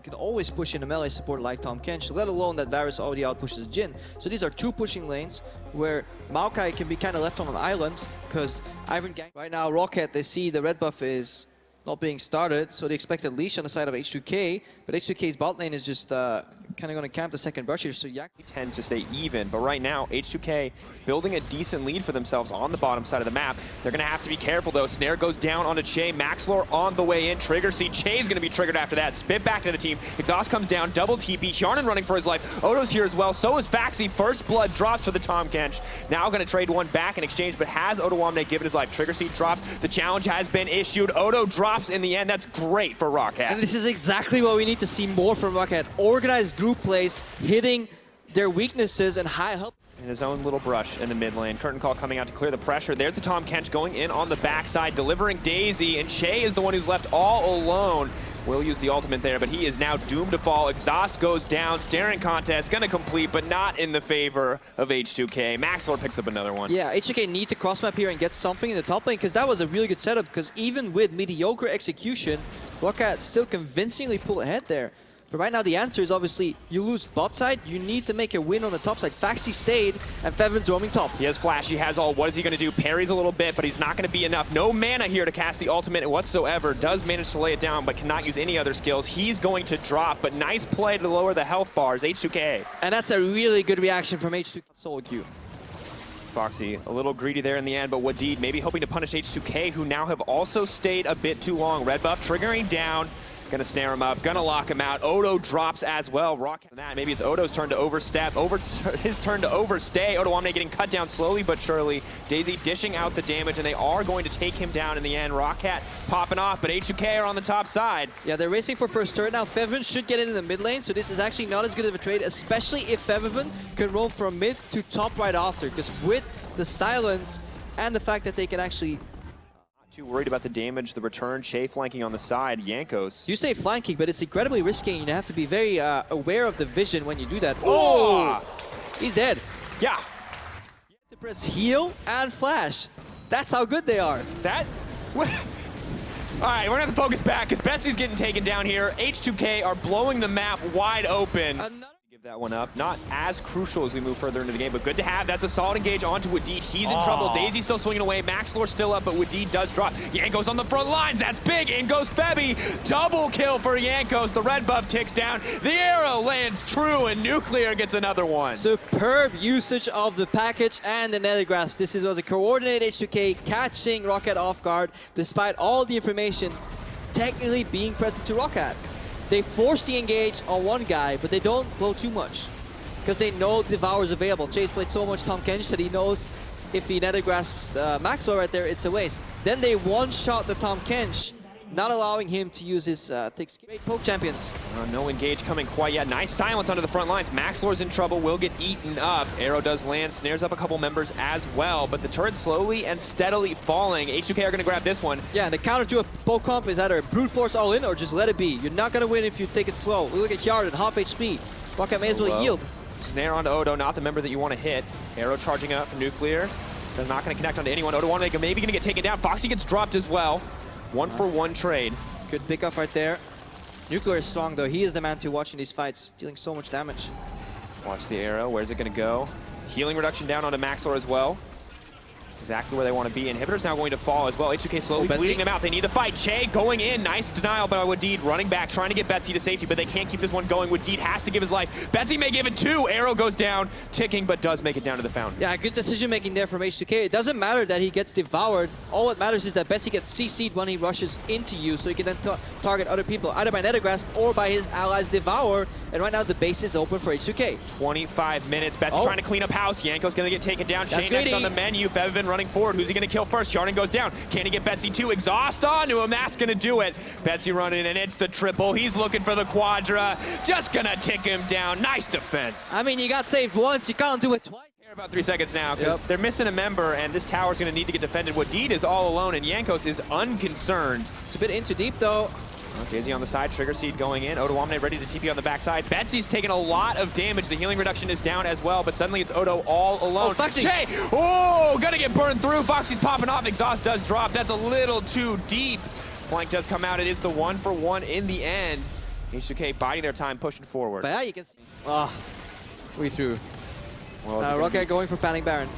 and can always push in a melee support like Tahm Kench, let alone that Varus already outpushes Jhin. So these are two pushing lanes where Maokai can be kind of left on an island because Ivan Gang. Right now, ROCCAT, they see the red buff is not being started, so they expect a leash on the side of H2k, but H2k's bot lane is just kind of going to camp the second brush here, so Yak tend to stay even, but right now H2k building a decent lead for themselves on the bottom side of the map. They're going to have to be careful though. Snare goes down onto Che, Maxlore on the way in, Trigger seed, Che's going to be triggered after that, spit back to the team, Exhaust comes down, double TP, Hjarnan running for his life, Odo's here as well, so is Faxi, first blood drops for the Tahm Kench, now going to trade one back in exchange, but has Odoamne given his life, Trigger seed drops, the challenge has been issued, Odo drops in the end, that's great for ROCCAT. And this is exactly what we need to see more from ROCCAT, organized group plays, hitting their weaknesses and high help. In his own little brush in the mid lane. Curtain call coming out to clear the pressure. There's the Tahm Kench going in on the backside, delivering Daisy, and Che is the one who's left all alone. Will use the ultimate there, but he is now doomed to fall. Exhaust goes down, staring contest, gonna complete, but not in the favor of H2k. Maxlore picks up another one. Yeah, H2k need to cross map here and get something in the top lane, because that was a really good setup, because even with mediocre execution, ROCCAT still convincingly pulled ahead there. But right now the answer is obviously you lose bot side, you need to make a win on the top side. Faxi stayed and Fevin's roaming top. He has flash, he has all. What is he going to do? Parries a little bit, but he's not going to be enough. No mana here to cast the ultimate whatsoever. Does manage to lay it down, but cannot use any other skills. He's going to drop, but nice play to lower the health bars. H2k. And that's a really good reaction from H2k solo queue. Foxy a little greedy there in the end, but Wadid maybe hoping to punish H2k, who now have also stayed a bit too long. Red buff triggering down. Gonna snare him up, gonna lock him out. Odo drops as well. ROCCAT that. Maybe it's Odo's turn to overstep, his turn to overstay. Odoamne getting cut down slowly but surely. Daisy dishing out the damage, and they are going to take him down in the end. ROCCAT popping off, but H2k are on the top side. Yeah, they're racing for first turret now. Fevin should get in the mid lane, so this is actually not as good of a trade, especially if Fevin can roam from mid to top right after, because with the silence and the fact that they can actually too worried about the damage, the return, Che flanking on the side, Jankos. You say flanking, but it's incredibly risky, and you have to be very aware of the vision when you do that. Oh! He's dead. Yeah. You have to press heal and flash. That's how good they are. That? What? All right, we're gonna have to focus back because Betsy's getting taken down here. H2k are blowing the map wide open. Give that one up. Not as crucial as we move further into the game, but good to have. That's a solid engage onto Wadid. He's in trouble. Daisy's still swinging away. Maxlore still up, but Wadid does drop. Jankos on the front lines. That's big. In goes Febby. Double kill for Jankos. The red buff ticks down. The arrow lands true, and Nuclear gets another one. Superb usage of the package and the nether grasp. This was a coordinated H2k catching ROCCAT off guard, despite all the information technically being present to ROCCAT. They force the engage on one guy, but they don't blow too much because they know Devour is available. Chase played so much Tahm Kench that he knows if he nether grasps Maxwell right there, it's a waste. Then they one-shot the Tahm Kench, not allowing him to use his thick skin. Great poke champions. No engage coming quite yet. Nice silence under the front lines. Maxlore's in trouble, will get eaten up. Arrow does land, snares up a couple members as well, but the turret slowly and steadily falling. H2k are gonna grab this one. Yeah, and the counter to a poke comp is either brute force all in or just let it be. You're not gonna win if you take it slow. Look at Hjarnan, half HP. ROCCAT may as well yield. Snare onto Odo, not the member that you want to hit. Arrow charging up, Nuclear. Does not gonna connect onto anyone. Odo maybe gonna get taken down. Foxy gets dropped as well. 1-for-1 trade. Good pickup right there. Nuclear is strong though. He is the man to watch in these fights, dealing so much damage. Watch the arrow. Where's it going to go? Healing reduction down onto Maxlore as well. Exactly where they want to be. Inhibitor's now going to fall as well. H2k slowly bleeding them out. They need the fight. Che going in. Nice denial by Wadid. Running back, trying to get Betsy to safety, but they can't keep this one going. Wadid has to give his life. Betsy may give it two. Arrow goes down, ticking, but does make it down to the fountain. Yeah, good decision making there from H2k. It doesn't matter that he gets devoured. All that matters is that Betsy gets CC'd when he rushes into you, so he can then target other people, either by nether grasp or by his allies devour. And right now the base is open for H2k. 25 minutes. Betsy trying to clean up house. Yanko's going to get taken down. Shane next on the menu. Fevin running forward. Who's he going to kill first? Hjarnan goes down. Can he get Betsy too? Exhaust onto him. That's going to do it. Betsy running, and it's the triple. He's looking for the quadra. Just going to tick him down. Nice defense. I mean, you got saved once. You can't do it twice. About 3 seconds now because they're missing a member, and this tower's going to need to get defended. Wadid is all alone, and Jankos is unconcerned. It's a bit in too deep, though. Daisy on the side, Trigger Seed going in. Odoamne ready to TP on the backside. Betsy's taking a lot of damage. The healing reduction is down as well, but suddenly it's Odo all alone. Foxy! Che! Oh, gonna get burned through. Foxy's popping off. Exhaust does drop. That's a little too deep. Flank does come out. It is the 1-for-1 in the end. H2k biding their time, pushing forward. But yeah, you can see. We threw. Well, ROCCAT going for Panning Baron.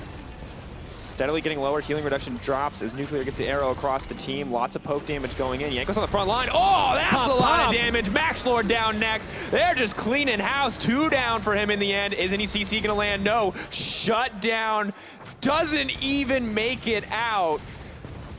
Steadily getting lower, healing reduction drops as Nuclear gets the arrow across the team. Lots of poke damage going in. Yanko's on the front line. Oh, that's a lot of damage. MaxLord down next. They're just cleaning house. 2 down for him in the end. Is any CC gonna land? No. Shut down. Doesn't even make it out.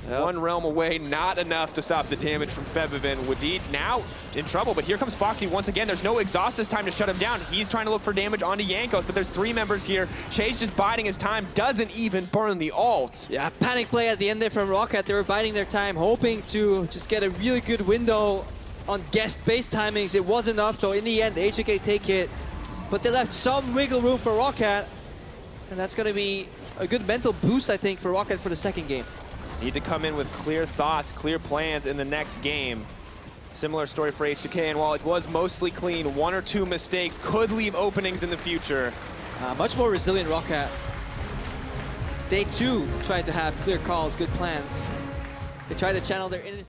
Yep. 1 realm away, not enough to stop the damage from Febivin. Wadid now in trouble, but here comes Foxy once again. There's no exhaust this time to shut him down. He's trying to look for damage onto Yankos, but there's 3 members here. Chase just biding his time, doesn't even burn the ult. Yeah, panic play at the end there from ROCCAT. They were biding their time, hoping to just get a really good window on guest base timings. It was enough, though. In the end, H2k take it, but they left some wiggle room for ROCCAT, and that's going to be a good mental boost, I think, for ROCCAT for the second game. Need to come in with clear thoughts, clear plans in the next game. Similar story for H2k, and while it was mostly clean, 1 or 2 mistakes could leave openings in the future. Much more resilient ROCCAT. They too tried to have clear calls, good plans. They tried to channel their inner